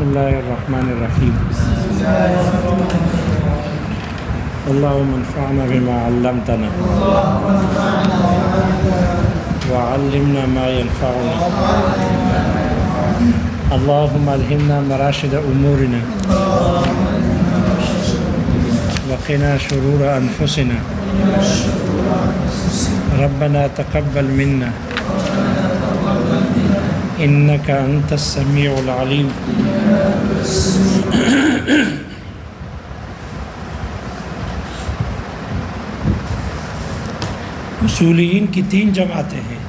الله الرحمن الرحيم. اللهم انفعنا بما علمتنا وعلمنا ما ينفعنا. اللهم الهمنا مراشد امورنا وقنا شرور انفسنا. ربنا تقبل منا انك انت السميع العليم. اصولیین کی 3 جماعتیں ہیں.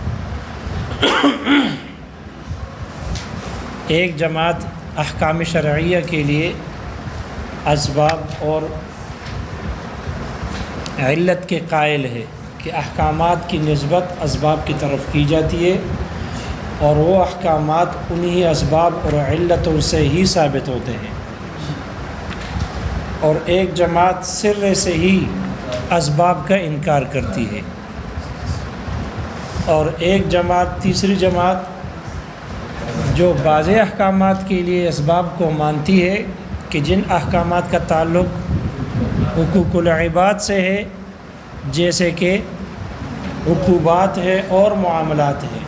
ایک جماعت احکام شرعیہ کے لیے اسباب اور علت کے قائل ہے کہ احکامات کی نسبت اسباب کی طرف کی جاتی ہے اور وہ احکامات انہی اسباب اور علتوں سے ہی ثابت ہوتے ہیں. اور ایک جماعت سر سے ہی اسباب کا انکار کرتی ہے. اور ایک جماعت تیسری جماعت جو بعض احکامات کے لیے اسباب کو مانتی ہے کہ جن احکامات کا تعلق حقوق العباد سے ہے، جیسے کہ عقوبات ہے اور معاملات ہیں.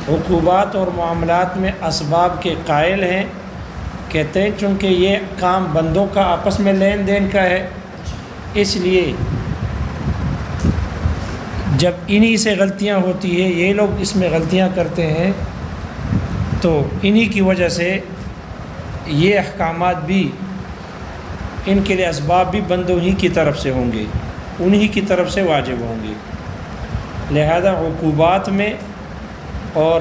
عقوبات اور معاملات میں اسباب کے قائل ہیں. کہتے ہیں چونکہ یہ کام بندوں کا آپس میں لین دین کا ہے، اس لیے جب انہی سے غلطیاں ہوتی ہے، یہ لوگ اس میں غلطیاں کرتے ہیں، تو انہی کی وجہ سے یہ احکامات بھی، ان کے لیے اسباب بھی بندوں ہی کی طرف سے ہوں گے، انہی کی طرف سے واجب ہوں گے. لہذا عقوبات میں اور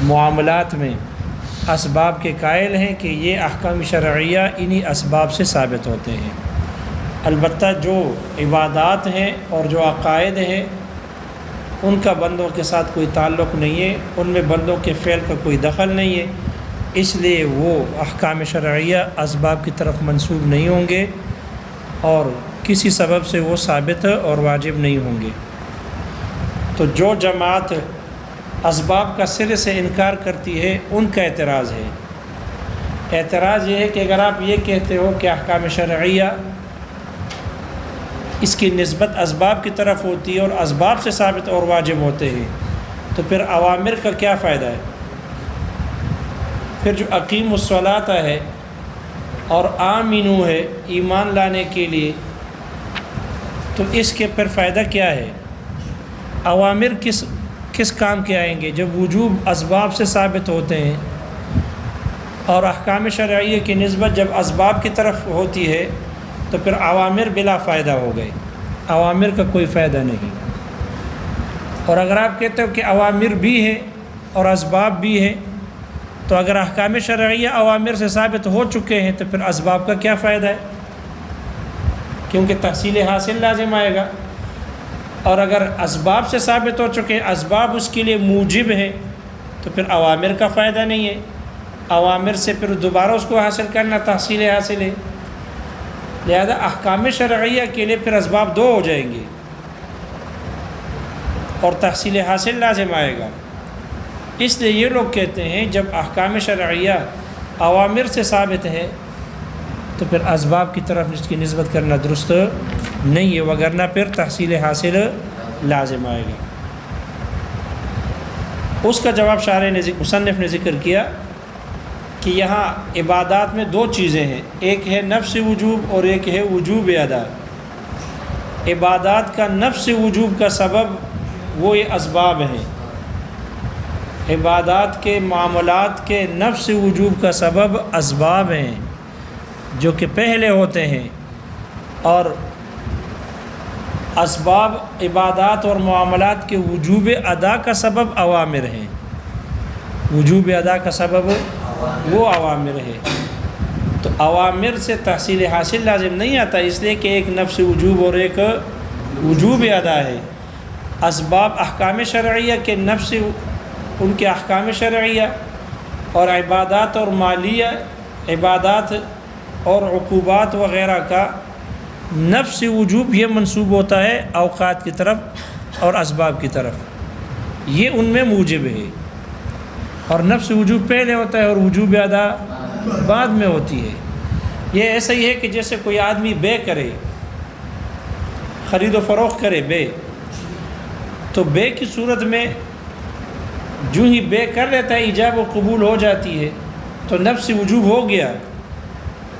معاملات میں اسباب کے قائل ہیں کہ یہ احکام شرعیہ انہی اسباب سے ثابت ہوتے ہیں. البتہ جو عبادات ہیں اور جو عقائد ہیں ان کا بندوں کے ساتھ کوئی تعلق نہیں ہے، ان میں بندوں کے فعل کا کوئی دخل نہیں ہے، اس لیے وہ احکام شرعیہ اسباب کی طرف منسوب نہیں ہوں گے اور کسی سبب سے وہ ثابت اور واجب نہیں ہوں گے. تو جو جماعت اسباب کا سر سے انکار کرتی ہے ان کا اعتراض ہے. اعتراض یہ ہے کہ اگر آپ یہ کہتے ہو کہ احکام شرعیہ اس کی نسبت اسباب کی طرف ہوتی ہے اور اسباب سے ثابت اور واجب ہوتے ہیں، تو پھر اوامر کا کیا فائدہ ہے؟ پھر جو اقیم الصلاۃ ہے اور آمنو ہے ایمان لانے کے لیے، تو اس کے پھر فائدہ کیا ہے؟ اوامر کس کام کے آئیں گے جب وجوب اسباب سے ثابت ہوتے ہیں، اور احکام شرعیہ کی نسبت جب اسباب کی طرف ہوتی ہے تو پھر اوامر بلا فائدہ ہو گئے، اوامر کا کوئی فائدہ نہیں. اور اگر آپ کہتے ہو کہ اوامر بھی ہیں اور اسباب بھی ہیں، تو اگر احکام شرعیہ اوامر سے ثابت ہو چکے ہیں تو پھر اسباب کا کیا فائدہ ہے؟ کیونکہ تحصیل حاصل لازم آئے گا. اور اگر اسباب سے ثابت ہو چکے ہیں، اسباب اس کے لیے موجب ہیں، تو پھر اوامر کا فائدہ نہیں ہے. اوامر سے پھر دوبارہ اس کو حاصل کرنا تحصیل حاصل ہے. لہذا احکام شرعیہ کے لیے پھر اسباب 2 ہو جائیں گے اور تحصیل حاصل لازم آئے گا. اس لیے یہ لوگ کہتے ہیں جب احکام شرعیہ اوامر سے ثابت ہے تو پھر اسباب کی طرف اس کی نسبت کرنا درست نہیں ہے، وگرنہ پھر تحصیل حاصل لازم آئے گا. اس کا جواب شارح نے مصنف نے ذکر کیا کہ یہاں عبادات میں 2 چیزیں ہیں، ایک ہے نفس وجوب اور ایک ہے وجوب ادا. عبادات کا نفس وجوب کا سبب وہ یہ اسباب ہیں. عبادات کے معاملات کے نفس وجوب کا سبب اسباب ہیں جو کہ پہلے ہوتے ہیں، اور اسباب عبادات اور معاملات کے وجوب ادا کا سبب اوامر ہیں. وجوب ادا کا سبب وہ اوامر ہے. تو اوامر سے تحصیل حاصل لازم نہیں آتا، اس لیے کہ ایک نفس وجوب اور ایک وجوب ادا ہے. اسباب احکام شرعیہ کے نفس، ان کے احکام شرعیہ اور عبادات اور مالیہ، عبادات اور عقوبات وغیرہ کا نفس وجوب یہ منسوب ہوتا ہے اوقات کی طرف اور اسباب کی طرف، یہ ان میں موجب ہے. اور نفس وجوب پہلے ہوتا ہے اور وجوب ادا بعد میں ہوتی ہے۔ یہ ایسا ہی ہے کہ جیسے کوئی آدمی بے کرے، خرید و فروخت کرے بے، تو بے کی صورت میں جو ہی بے کر لیتا ہے ایجاب و قبول ہو جاتی ہے، تو نفس وجوب ہو گیا،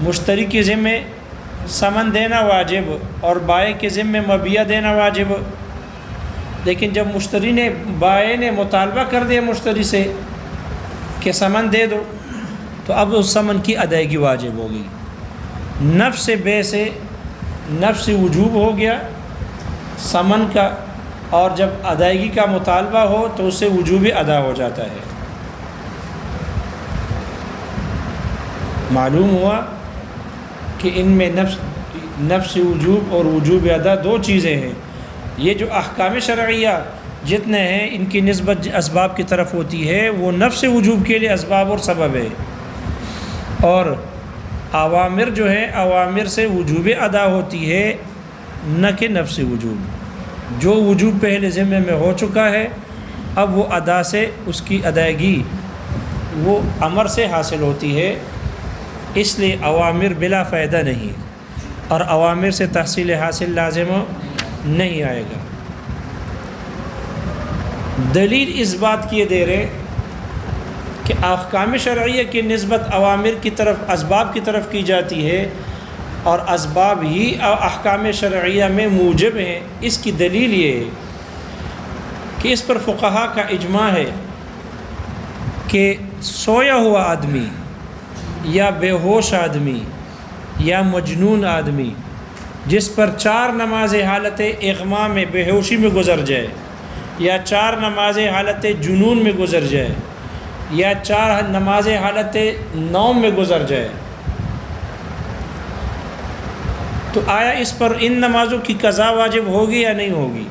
مشتری کے ذمے ثمن دینا واجب اور بائع کے ذمے مبیع دینا واجب۔ لیکن جب مشتری نے بائع نے مطالبہ کر دیا مشتری سے کہ ثمن دے دو، تو اب اس ثمن کی ادائیگی واجب ہو گئی۔ نفس بے سے نفس وجوب ہو گیا ثمن کا، اور جب ادائیگی کا مطالبہ ہو تو اس سے وجوب ادا ہو جاتا ہے۔ معلوم ہوا کہ ان میں نفس وجوب اور وجوب ادا دو چیزیں ہیں۔ یہ جو احکام شرعیہ جتنے ہیں ان کی نسبت اسباب کی طرف ہوتی ہے، وہ نفس وجوب کے لیے اسباب اور سبب ہے، اور اوامر جو ہیں اوامر سے وجوب ادا ہوتی ہے، نہ کہ نفس وجوب۔ جو وجوب پہلے ذمے میں ہو چکا ہے، اب وہ ادا سے اس کی ادائیگی وہ امر سے حاصل ہوتی ہے، اس لیے اوامر بلا فائدہ نہیں، اور اوامر سے تحصیل حاصل لازم نہیں آئے گا۔ دلیل اس بات کی دے رہے کہ احکام شرعیہ کی نسبت اوامر کی طرف اسباب کی طرف کی جاتی ہے، اور اسباب ہی احکام شرعیہ میں موجب ہیں۔ اس کی دلیل یہ ہے کہ اس پر فقہا کا اجماع ہے کہ سویا ہوا آدمی یا بے ہوش آدمی یا مجنون آدمی جس پر 4 نمازیں حالت اغما میں بے ہوشی میں گزر جائے، یا 4 نمازیں حالت جنون میں گزر جائے، یا 4 نمازیں حالت نوم میں گزر جائے، تو آیا اس پر ان نمازوں کی قضا واجب ہوگی یا نہیں ہوگی؟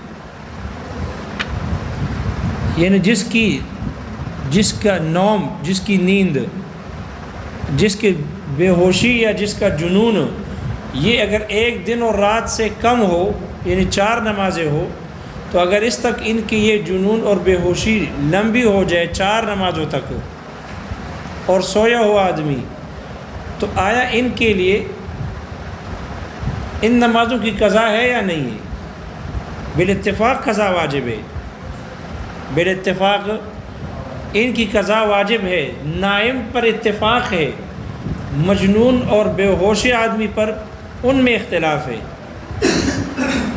یعنی جس کا نوم، جس کی نیند، جس کی بے ہوشی یا جس کا جنون، یہ اگر ایک دن اور رات سے کم ہو، یعنی 4 نمازیں ہو، تو اگر اس تک ان کی یہ جنون اور بے ہوشی لمبی ہو جائے 4 نمازوں تک، اور سویا ہوا آدمی، تو آیا ان کے لیے ان نمازوں کی قضا ہے یا نہیں ہے؟ بالاتفاق قضا واجب ہے، بالاتفاق ان کی قضا واجب ہے۔ نائم پر اتفاق ہے، مجنون اور بے ہوش آدمی پر ان میں اختلاف ہے،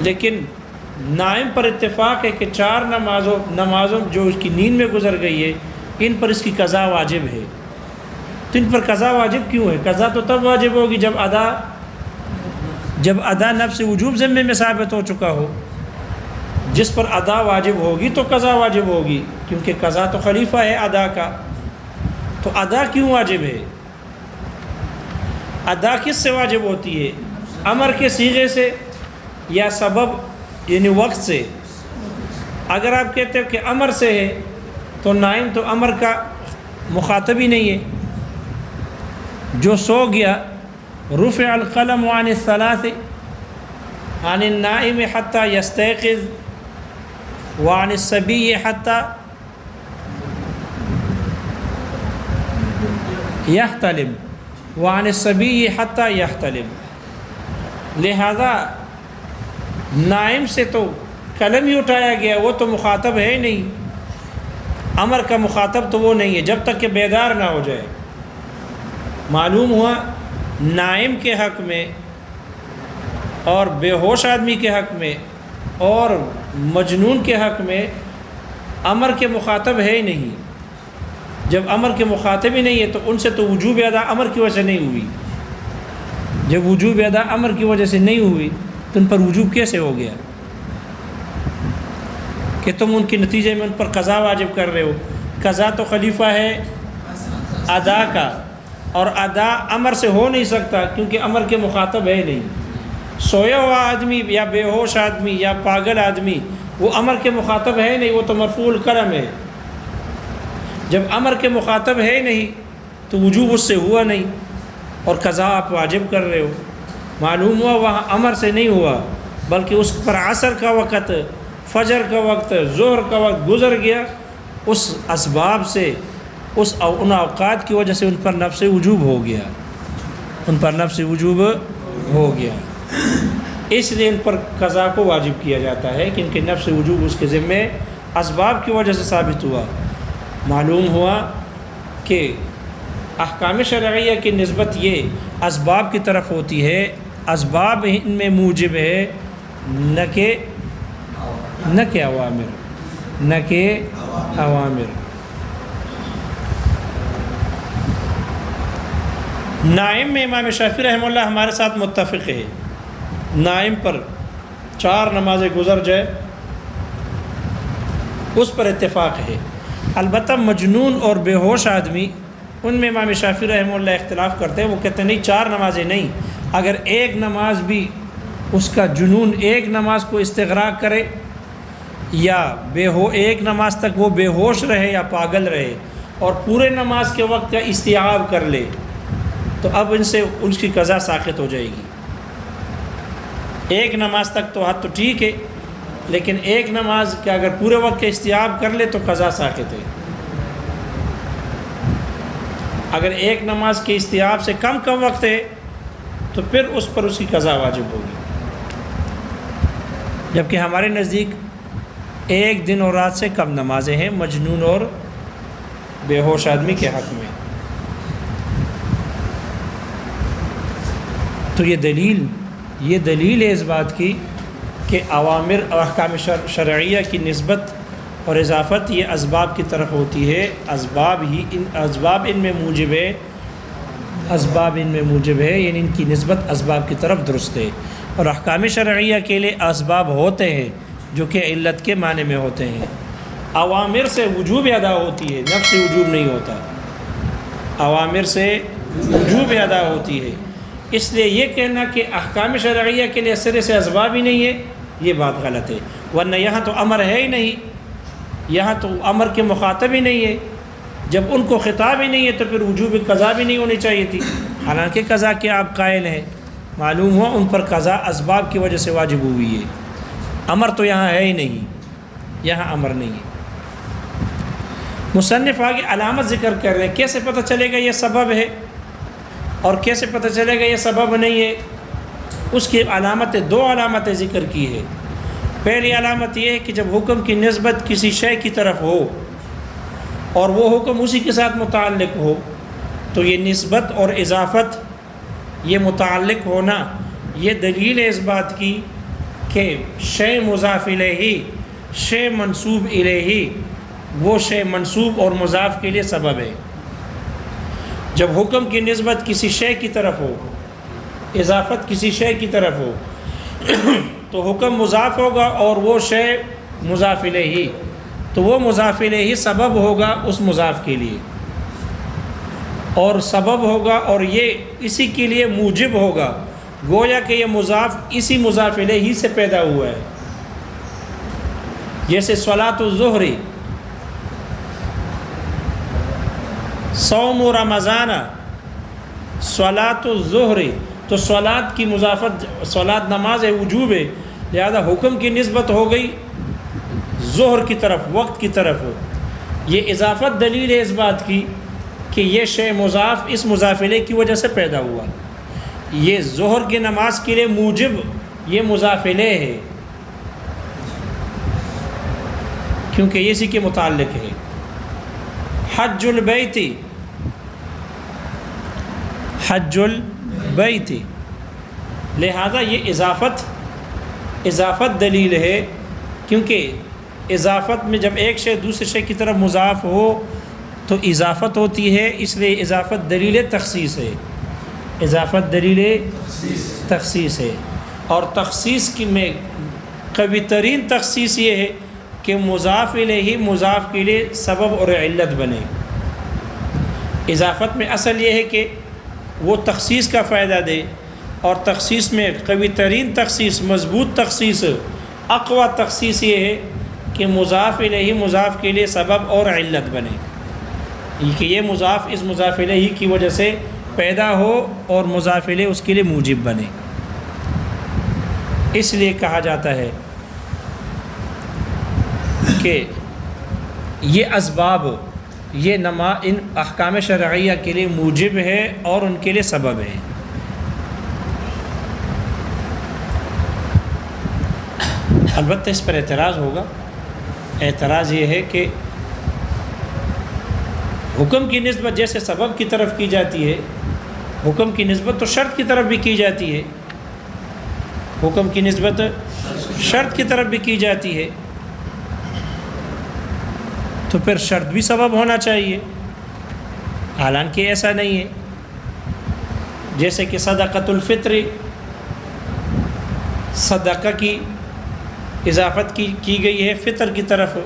لیکن نائم پر اتفاق ہے کہ 4 نمازوں جو اس کی نیند میں گزر گئی ہے، ان پر اس کی قضا واجب ہے۔ تو ان پر قضا واجب کیوں ہے؟ قضا تو تب واجب ہوگی جب ادا نفس وجوب ذمے میں ثابت ہو چکا ہو۔ جس پر ادا واجب ہوگی تو قضا واجب ہوگی، کیونکہ قضا تو خلیفہ ہے ادا کا۔ تو ادا کیوں واجب ہے؟ ادا کس سے واجب ہوتی ہے؟ امر کے صیغے سے یا سبب یعنی وقت سے؟ اگر آپ کہتے ہو کہ امر سے ہے تو نائم تو امر کا مخاطب ہی نہیں ہے۔ جو سو گیا، رفع القلم عن الثلاث عن النائم حتى يستيقظ وعن الصبي حتى يحتلم وعن الصبي حتى يحتلم۔ لہذا نائم سے تو قلم ہی اٹھایا گیا، وہ تو مخاطب ہے نہیں، امر کا مخاطب تو وہ نہیں ہے جب تک کہ بیدار نہ ہو جائے۔ معلوم ہوا نائم کے حق میں اور بے ہوش آدمی کے حق میں اور مجنون کے حق میں امر کے مخاطب ہے ہی نہیں۔ جب امر کے مخاطب ہی نہیں ہے تو ان سے تو وجوب ادا امر کی وجہ سے نہیں ہوئی۔ جب وجوب ادا امر کی وجہ سے نہیں ہوئی تو ان پر وجوب کیسے ہو گیا کہ تم ان کے نتیجے میں ان پر قضا واجب کر رہے ہو؟ قضا تو خلیفہ ہے ادا کا، اور ادا امر سے ہو نہیں سکتا کیونکہ امر کے مخاطب ہے نہیں۔ سویا ہوا آدمی یا بے ہوش آدمی یا پاگل آدمی وہ امر کے مخاطب ہے نہیں، وہ تو مرفوع القلم ہے۔ جب امر کے مخاطب ہے نہیں تو وجوب اس سے ہوا نہیں، اور قضا آپ واجب کر رہے ہو۔ معلوم ہوا وہاں امر سے نہیں ہوا، بلکہ اس پر عصر کا وقت، فجر کا وقت، ظہر کا وقت گزر گیا، اس اسباب سے ان اوقات کی وجہ سے ان پر نفس وجوب ہو گیا، ان پر نفس وجوب ہو گیا، اس لیے ان پر قضا کو واجب کیا جاتا ہے کہ ان کے نفس وجوب اس کے ذمے اسباب کی وجہ سے ثابت ہوا۔ معلوم ہوا کہ احکام شرعیہ کی نسبت یہ اسباب کی طرف ہوتی ہے، اسباب ان میں موجب ہے، نہ کہ اوامر۔ نائم میں امام شافعی رحمہ اللہ ہمارے ساتھ متفق ہے، نائم پر 4 نمازیں گزر جائے اس پر اتفاق ہے۔ البتہ مجنون اور بے ہوش آدمی، ان میں امام شافعی رحمہ اللہ اختلاف کرتے ہیں، وہ کہتے ہیں نہیں 4 نمازیں نہیں، اگر ایک نماز بھی اس کا جنون ایک نماز کو استغراق کرے یا ایک نماز تک وہ بے ہوش رہے یا پاگل رہے اور پورے نماز کے وقت کا استیعاب کر لے تو اب ان کی قضا ساقط ہو جائے گی۔ ایک نماز تک تو حد تو ٹھیک ہے، لیکن ایک نماز کا اگر پورے وقت کا استیعاب کر لے تو قضا ساقط ہے۔ اگر ایک نماز کے استیعاب سے کم وقت ہے تو پھر اس پر اس کی قضا واجب ہوگی، جبکہ ہمارے نزدیک ایک دن اور رات سے کم نمازیں ہیں مجنون اور بے ہوش آدمی کے حق میں۔ تو یہ دلیل ہے اس بات کی کہ اوامر اور احکام شرعیہ کی نسبت اور اضافت یہ اسباب کی طرف ہوتی ہے، اسباب ان میں موجب ہے، یعنی ان کی نسبت اسباب کی طرف درست ہے، اور احکام شرعیہ کے لیے اسباب ہوتے ہیں جو کہ علت کے معنی میں ہوتے ہیں۔ اوامر سے وجوب ادا ہوتی ہے، نفس وجوب نہیں ہوتا، اوامر سے وجوب ادا ہوتی ہے۔ اس لیے یہ کہنا کہ احکام شرعیہ کے لیے سرے سے اسباب ہی نہیں ہے، یہ بات غلط ہے، ورنہ یہاں تو امر ہے ہی نہیں، یہاں تو امر کے مخاطب ہی نہیں ہے، جب ان کو خطاب ہی نہیں ہے تو پھر وجوب قضا بھی نہیں ہونی چاہیے تھی، حالانکہ قضا کے آپ قائل ہیں، معلوم ہوا ان پر قضا اسباب کی وجہ سے واجب ہوئی ہے، امر تو یہاں ہے ہی نہیں، یہاں امر نہیں ہے۔ مصنف آگے علامت ذکر کر رہے ہیں، کیسے پتہ چلے گا یہ سبب ہے اور کیسے پتہ چلے گا یہ سبب نہیں ہے؟ اس کی دو علامتیں ذکر کی ہے۔ پہلی علامت یہ ہے کہ جب حکم کی نسبت کسی شے کی طرف ہو اور وہ حکم اسی کے ساتھ متعلق ہو تو یہ نسبت اور اضافت، یہ متعلق ہونا، یہ دلیل ہے اس بات کی کہ شے مضاف الیہ، شے منسوب الیہ، وہ شے منسوب اور مضاف کے لیے سبب ہے۔ جب حکم کی نسبت کسی شے کی طرف ہو، اضافت کسی شے کی طرف ہو تو حکم مضاف ہوگا اور وہ شے مضاف الیہ، تو وہ مضاف الیہ سبب ہوگا اس مضاف کے لیے، اور سبب ہوگا اور یہ اسی کے لیے موجب ہوگا، گویا کہ یہ مضاف اسی مضاف الیہ سے پیدا ہوا ہے۔ جیسے صلاۃ الظہر، صوم رمضان، صلاۃ الظہر، تو صلاۃ کی مضافت، صلاۃ نماز وجوب ہے، لہذا حکم کی نسبت ہو گئی ظہر کی طرف، وقت کی طرف۔ یہ اضافت دلیل ہے اس بات کی کہ یہ شے مضاف اس مضاف الیہ کی وجہ سے پیدا ہوا، یہ ظہر کی نماز کے لیے موجب یہ مضاف الیہ ہے کیونکہ یہ اسی کے متعلق ہے۔ حج البیت، حج البیت، لہذا یہ اضافت دلیل ہے، کیونکہ اضافت میں جب ایک شے دوسرے شے کی طرف مضاف ہو تو اضافت ہوتی ہے، اس لیے اضافت دلیل تخصیص ہے، اضافت دلیل تخصیص ہے، اور تخصیص کی میں قوی ترین تخصیص یہ ہے کہ مضاف الیہ مضاف کے لیے سبب اور علت بنے۔ اضافت میں اصل یہ ہے کہ وہ تخصیص کا فائدہ دے، اور تخصیص میں قوی ترین تخصیص، مضبوط تخصیص، اقوی تخصیص یہ ہے کہ مضاف الیہ مضاف کے لیے سبب اور علت بنے، کہ یہ مضاف اس مضاف الیہ کی وجہ سے پیدا ہو اور مضاف الیہ اس کے لیے موجب بنے۔ اس لیے کہا جاتا ہے کہ یہ اسباب یہ ان احکام شرعیہ کے لیے موجب ہے اور ان کے لیے سبب ہے۔ البتہ اس پر اعتراض ہوگا۔ اعتراض یہ ہے کہ حکم کی نسبت جیسے سبب کی طرف کی جاتی ہے، حکم کی نسبت تو شرط کی طرف بھی کی جاتی ہے، حکم کی نسبت شرط کی طرف بھی کی جاتی ہے، تو پھر شرط بھی سبب ہونا چاہیے، حالانکہ ایسا نہیں ہے۔ جیسے کہ صدقۃ الفطر، صدقہ کی اضافت کی گئی ہے فطر کی طرف،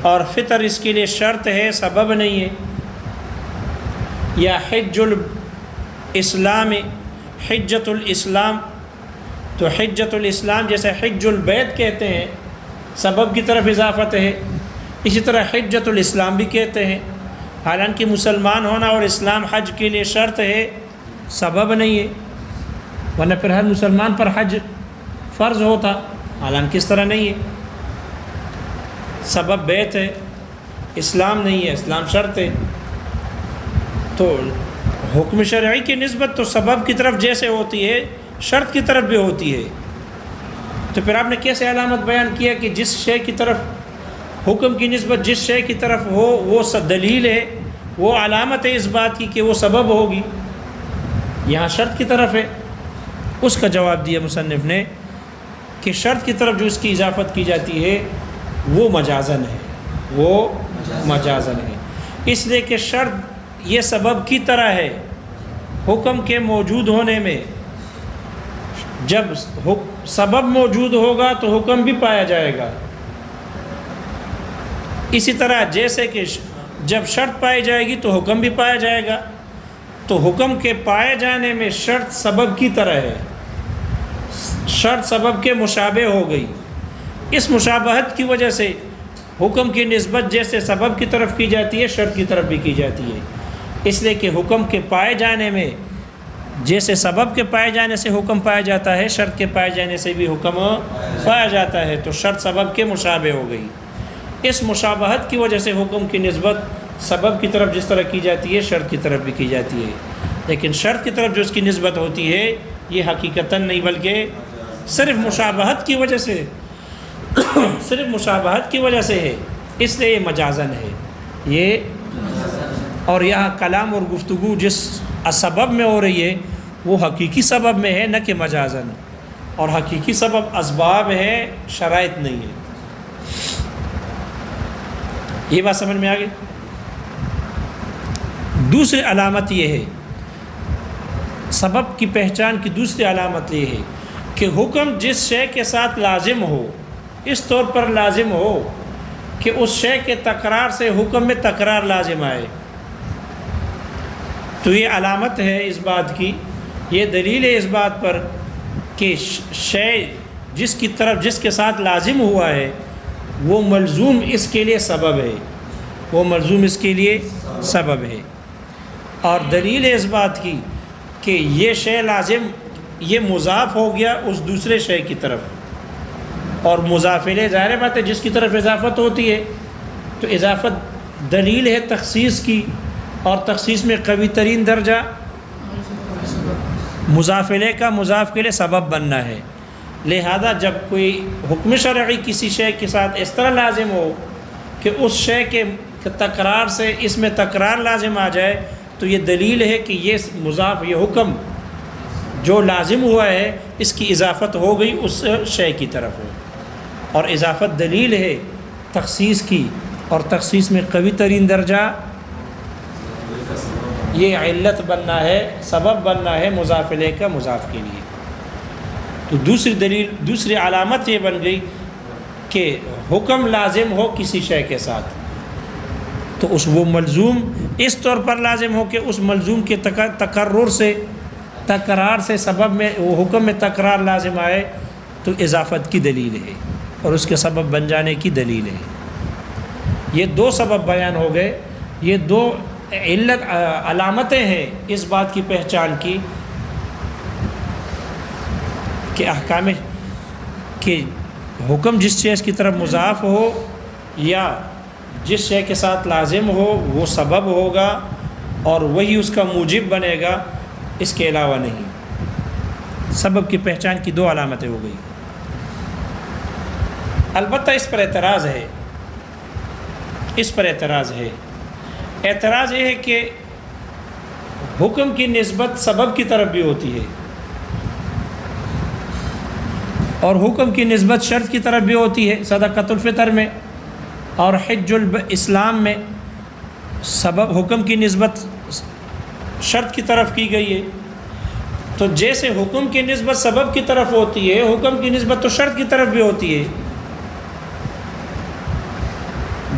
اور فطر اس کے لیے شرط ہے، سبب نہیں ہے۔ یا حج الاسلام، حجت الاسلام، تو حجت الاسلام جیسے حج البیت کہتے ہیں سبب کی طرف اضافت ہے، اسی طرح حجت الاسلام بھی کہتے ہیں، حالانکہ مسلمان ہونا اور اسلام حج کے لیے شرط ہے، سبب نہیں ہے، ورنہ پھر ہر مسلمان پر حج فرض ہوتا، حالانکہ اس طرح نہیں ہے۔ سبب بیت ہے، اسلام نہیں ہے، اسلام شرط ہے۔ تو حکم شرعی کی نسبت تو سبب کی طرف جیسے ہوتی ہے شرط کی طرف بھی ہوتی ہے۔ تو پھر آپ نے کیسے علامت بیان کیا کہ جس شے کی طرف حکم کی نسبت جس شے کی طرف ہو وہ دلیل ہے، وہ علامت ہے اس بات کی کہ وہ سبب ہوگی، یہاں شرط کی طرف ہے۔ اس کا جواب دیا مصنف نے کہ شرط کی طرف جو اس کی اضافت کی جاتی ہے وہ مجازن ہے، وہ مجازن ہے، اس لیے کہ شرط یہ سبب کی طرح ہے۔ حکم کے موجود ہونے میں جب سبب موجود ہوگا تو حکم بھی پایا جائے گا، اسی طرح جیسے کہ جب شرط پائی جائے گی تو حکم بھی پایا جائے گا۔ تو حکم کے پائے جانے میں شرط سبب کی طرح ہے، شرط سبب کے مشابہ ہو گئی، اس مشابہت کی وجہ سے حکم کی نسبت جیسے سبب کی طرف کی جاتی ہے شرط کی طرف بھی کی جاتی ہے، اس لیے کہ حکم کے پائے جانے میں جیسے سبب کے پائے جانے سے حکم پایا جاتا ہے، شرط کے پائے جانے سے بھی حکم پایا جاتا ہے، تو شرط سبب کے مشابہ ہو گئی۔ اس مشابہت کی وجہ سے حکم کی نسبت سبب کی طرف جس طرح کی جاتی ہے شرط کی طرف بھی کی جاتی ہے، لیکن شرط کی طرف جو اس کی نسبت ہوتی ہے یہ حقیقتاً نہیں بلکہ صرف مشابہت کی وجہ سے صرف مشابہت کی وجہ سے ہے، اس لیے یہ مجازن ہے یہ۔ اور یہاں کلام اور گفتگو جس سبب میں ہو رہی ہے وہ حقیقی سبب میں ہے، نہ کہ مجازن، اور حقیقی سبب اسباب ہے، شرائط نہیں ہے۔ یہ بات سمجھ میں آ گئی؟ دوسری علامت یہ ہے، سبب کی پہچان کی دوسری علامت یہ ہے کہ حکم جس شے کے ساتھ لازم ہو، اس طور پر لازم ہو کہ اس شے کے تکرار سے حکم میں تکرار لازم آئے، تو یہ علامت ہے اس بات کی، یہ دلیل ہے اس بات پر کہ شے جس کی طرف جس کے ساتھ لازم ہوا ہے وہ ملزوم اس کے لیے سبب ہے، وہ ملزوم اس کے لیے سبب ہے۔ اور دلیل ہے اس بات کی کہ یہ شے لازم یہ مضاف ہو گیا اس دوسرے شے کی طرف، اور مضاف الیہ ظاہر بات ہے جس کی طرف اضافت ہوتی ہے، تو اضافت دلیل ہے تخصیص کی، اور تخصیص میں قوی ترین درجہ مضاف الیہ کا مضاف کے لیے سبب بننا ہے۔ لہذا جب کوئی حکم شرعی کسی شے کے ساتھ اس طرح لازم ہو کہ اس شے کے تکرار سے اس میں تکرار لازم آ جائے، تو یہ دلیل ہے کہ یہ مضاف یہ حکم جو لازم ہوا ہے اس کی اضافت ہو گئی اس شے کی طرف ہو، اور اضافت دلیل ہے تخصیص کی، اور تخصیص میں قوی ترین درجہ یہ علت بننا ہے، سبب بننا ہے مضاف الیہ کا مضاف کے لیے۔ تو دوسری دلیل دوسری علامت یہ بن گئی کہ حکم لازم ہو کسی شے کے ساتھ تو اس وہ ملزوم اس طور پر لازم ہو کہ اس ملزوم کے تکرر سے تکرار سے سبب میں وہ حکم میں تکرار لازم آئے، تو اضافت کی دلیل ہے اور اس کے سبب بن جانے کی دلیل ہے۔ یہ دو سبب بیان ہو گئے، یہ دو علامتیں ہیں اس بات کی پہچان کی کہ احکام کہ حکم جس چیز کی طرف مضاف ہو یا جس شے کے ساتھ لازم ہو وہ سبب ہوگا اور وہی اس کا موجب بنے گا، اس کے علاوہ نہیں۔ سبب کی پہچان کی دو علامتیں ہو گئی۔ البتہ اس پر اعتراض ہے، اعتراض یہ ہے کہ حکم کی نسبت سبب کی طرف بھی ہوتی ہے اور حکم کی نسبت شرط کی طرف بھی ہوتی ہے۔ صدقۃ الفطر میں اور حج الاسلام میں سبب حکم کی نسبت شرط کی طرف کی گئی ہے، تو جیسے حکم کی نسبت سبب کی طرف ہوتی ہے، حکم کی نسبت تو شرط کی طرف بھی ہوتی ہے،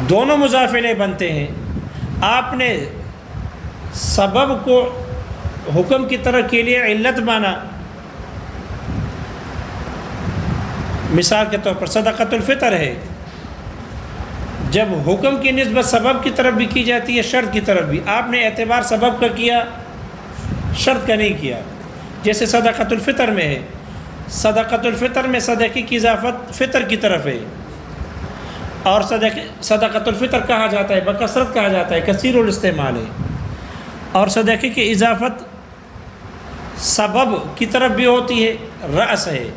دونوں مضاف الیہ بنتے ہیں۔ آپ نے سبب کو حکم کی طرف کے لیے علت مانا، مثال کے طور پر صدقۃ الفطر ہے، جب حکم کی نسبت سبب کی طرف بھی کی جاتی ہے شرط کی طرف بھی، آپ نے اعتبار سبب کا کیا، شرط کا نہیں کیا۔ جیسے صدقۃ الفطر میں ہے، صدقۃ الفطر میں صدقے کی اضافت فطر کی طرف ہے، اور صدقۃ الفطر کہا جاتا ہے، بکثرت کہا جاتا ہے، کثیر الاستعمال ہے، اور صدقے کی اضافت سبب کی طرف بھی ہوتی ہے، رأس ہے،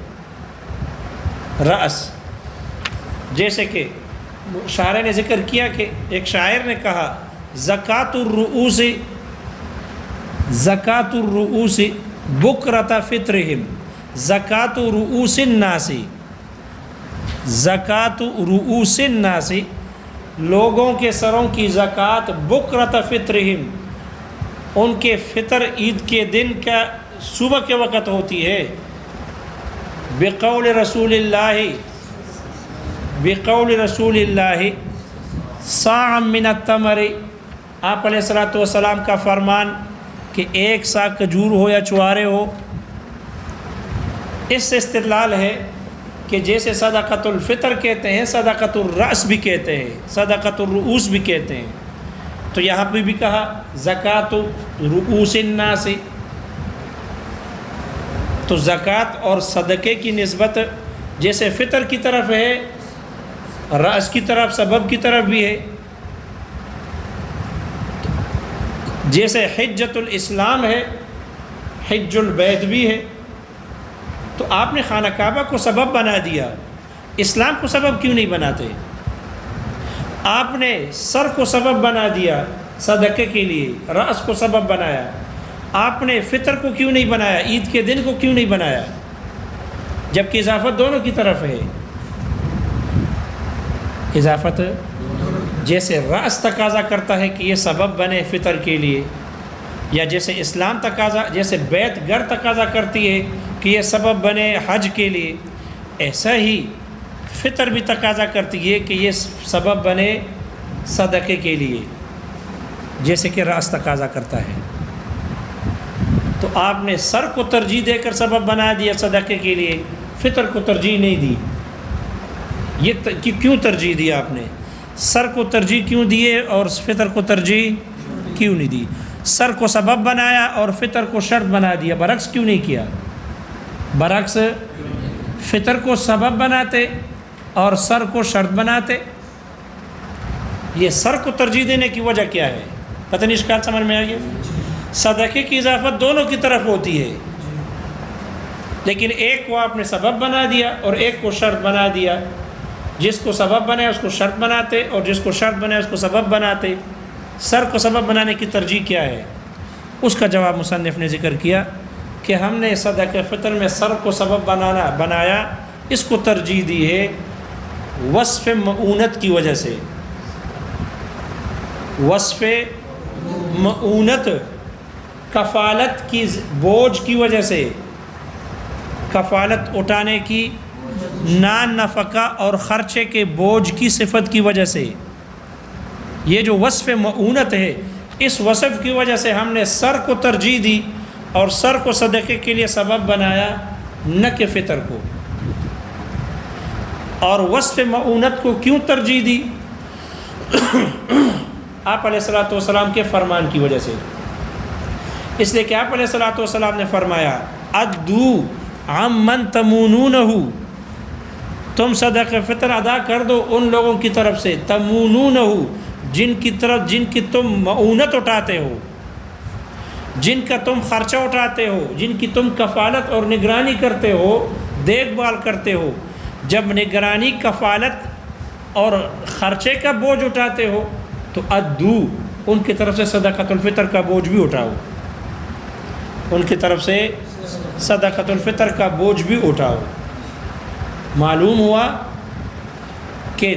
رأس۔ جیسے کہ شاعر نے ذکر کیا کہ ایک شاعر نے کہا زکوٰۃ الرؤوس بکرۃ فطرہم، زکوٰۃ رؤوس الناس، زکوٰۃ رؤوس الناس، لوگوں کے سروں کی زکوٰۃ بکرۃ فطرہم، ان کے فطر عید کے دن کا صبح کے وقت ہوتی ہے، بقول رسول اللہ صاع من التمر، آپ علیہ الصلوۃ والسلام کا فرمان کہ ایک سا کھجور ہو یا چوارے ہو۔ اس سے استدلال ہے کہ جیسے صدقۃ الفطر کہتے ہیں، صدقۃ الرأس بھی کہتے ہیں، صدقۃ الرؤوس بھی کہتے ہیں، تو یہاں پہ بھی کہا زکوٰۃ رؤوس الناس، تو زکوٰۃ اور صدقے کی نسبت جیسے فطر کی طرف ہے، رأس کی طرف، سبب کی طرف بھی ہے۔ جیسے حجۃ الاسلام ہے، حج البیت بھی ہے، تو آپ نے خانہ کعبہ کو سبب بنا دیا، اسلام کو سبب کیوں نہیں بناتے؟ آپ نے سر کو سبب بنا دیا صدقے کے لیے، رأس کو سبب بنایا، آپ نے فطر کو کیوں نہیں بنایا، عید کے دن کو کیوں نہیں بنایا، جبکہ اضافت دونوں کی طرف ہے۔ اضافت جیسے رأس تقاضا کرتا ہے کہ یہ سبب بنے فطر کے لیے، یا جیسے اسلام تقاضا، جیسے بیت گھر تقاضا کرتی ہے کہ یہ سبب بنے حج کے لیے، ایسا ہی فطر بھی تقاضا کرتی ہے کہ یہ سبب بنے صدقے کے لیے، جیسے کہ رأس تقاضا کرتا ہے۔ تو آپ نے سر کو ترجیح دے کر سبب بنا دیا صدقے کے لیے، فطر کو ترجیح نہیں دی۔ یہ کیوں ترجیح دی آپ نے؟ سر کو ترجیح کیوں دیے اور فطر کو ترجیح کیوں نہیں دی؟ سر کو سبب بنایا اور فطر کو شرط بنا دیا، برعکس کیوں نہیں کیا؟ برعکس فطر کو سبب بناتے اور سر کو شرط بناتے۔ یہ سر کو ترجیح دینے کی وجہ کیا ہے؟ پتہ نہیں اشکال سمجھ میں آ گیا؟ صدقے کی اضافت دونوں کی طرف ہوتی ہے، لیکن ایک کو آپ نے سبب بنا دیا اور ایک کو شرط بنا دیا۔ جس کو سبب بنائے اس کو شرط بناتے، اور جس کو شرط بنائے اس کو سبب بناتے۔ سر کو سبب بنانے کی ترجیح کیا ہے؟ اس کا جواب مصنف نے ذکر کیا کہ ہم نے صدقہ فطر میں سر کو سبب بنایا، اس کو ترجیح دی ہے وصف معونت کی وجہ سے۔ وصف معونت، کفالت کی بوجھ کی وجہ سے، کفالت اٹھانے کی، نان نفقہ اور خرچے کے بوجھ کی صفت کی وجہ سے، یہ جو وصف معونت ہے، اس وصف کی وجہ سے ہم نے سر کو ترجیح دی اور سر کو صدقے کے لیے سبب بنایا، نہ کہ فطر کو۔ اور وصف معونت کو کیوں ترجیح دی؟ آپ علیہ الصلوۃ والسلام کے فرمان کی وجہ سے، اس لیے کہ آپ علیہ الصلوۃ والسلام نے فرمایا ادو عمن تمونونہ، تم صدقہ فطر ادا کر دو ان لوگوں کی طرف سے تمونونہ، جن کی تم معونت اٹھاتے ہو، جن کا تم خرچہ اٹھاتے ہو، جن کی تم کفالت اور نگرانی کرتے ہو، دیکھ بھال کرتے ہو۔ جب نگرانی، کفالت اور خرچے کا بوجھ اٹھاتے ہو تو ادو، ان کی طرف سے صدقۃ الفطر کا بوجھ بھی اٹھاؤ، ان کی طرف سے صدقۃ الفطر کا بوجھ بھی اٹھاؤ۔ معلوم ہوا کہ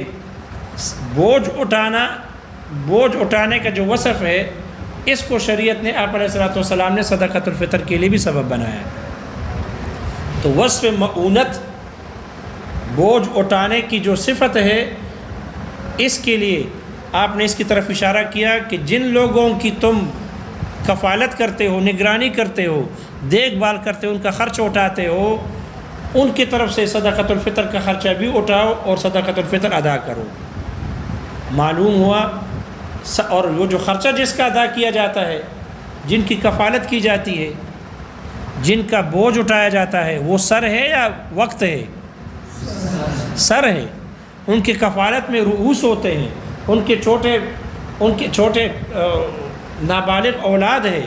بوجھ اٹھانے کا جو وصف ہے، اس کو شریعت نے آپ علیہ الصلوۃ والسلام نے صدقۃ الفطر کے لیے بھی سبب بنایا۔ تو وصف معونت، بوجھ اٹھانے کی جو صفت ہے، اس کے لیے آپ نے اس کی طرف اشارہ کیا کہ جن لوگوں کی تم کفالت کرتے ہو، نگرانی کرتے ہو، دیکھ بھال کرتے ہو، ان کا خرچ اٹھاتے ہو، ان کی طرف سے صدقۃ الفطر کا خرچہ بھی اٹھاؤ اور صدقۃ الفطر ادا کرو۔ معلوم ہوا، اور وہ جو خرچہ جس کا ادا کیا جاتا ہے، جن کی کفالت کی جاتی ہے، جن کا بوجھ اٹھایا جاتا ہے، وہ سر ہے یا وقت ہے؟ سر ہے۔ ان کی کفالت میں رؤوس ہوتے ہیں، ان کے چھوٹے نابالغ اولاد ہے،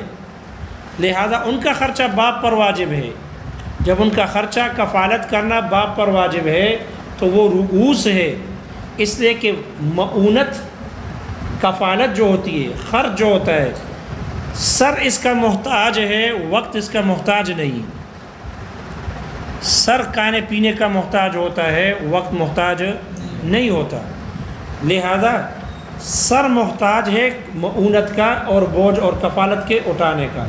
لہذا ان کا خرچہ باپ پر واجب ہے۔ جب ان کا خرچہ کفالت کرنا باپ پر واجب ہے تو وہ رؤوس ہے، اس لیے کہ معونت، کفالت جو ہوتی ہے، خرچ جو ہوتا ہے، سر اس کا محتاج ہے، وقت اس کا محتاج نہیں۔ سر کھانے پینے کا محتاج ہوتا ہے، وقت محتاج نہیں ہوتا، لہذا سر محتاج ہے معونت کا اور بوجھ اور کفالت کے اٹھانے کا۔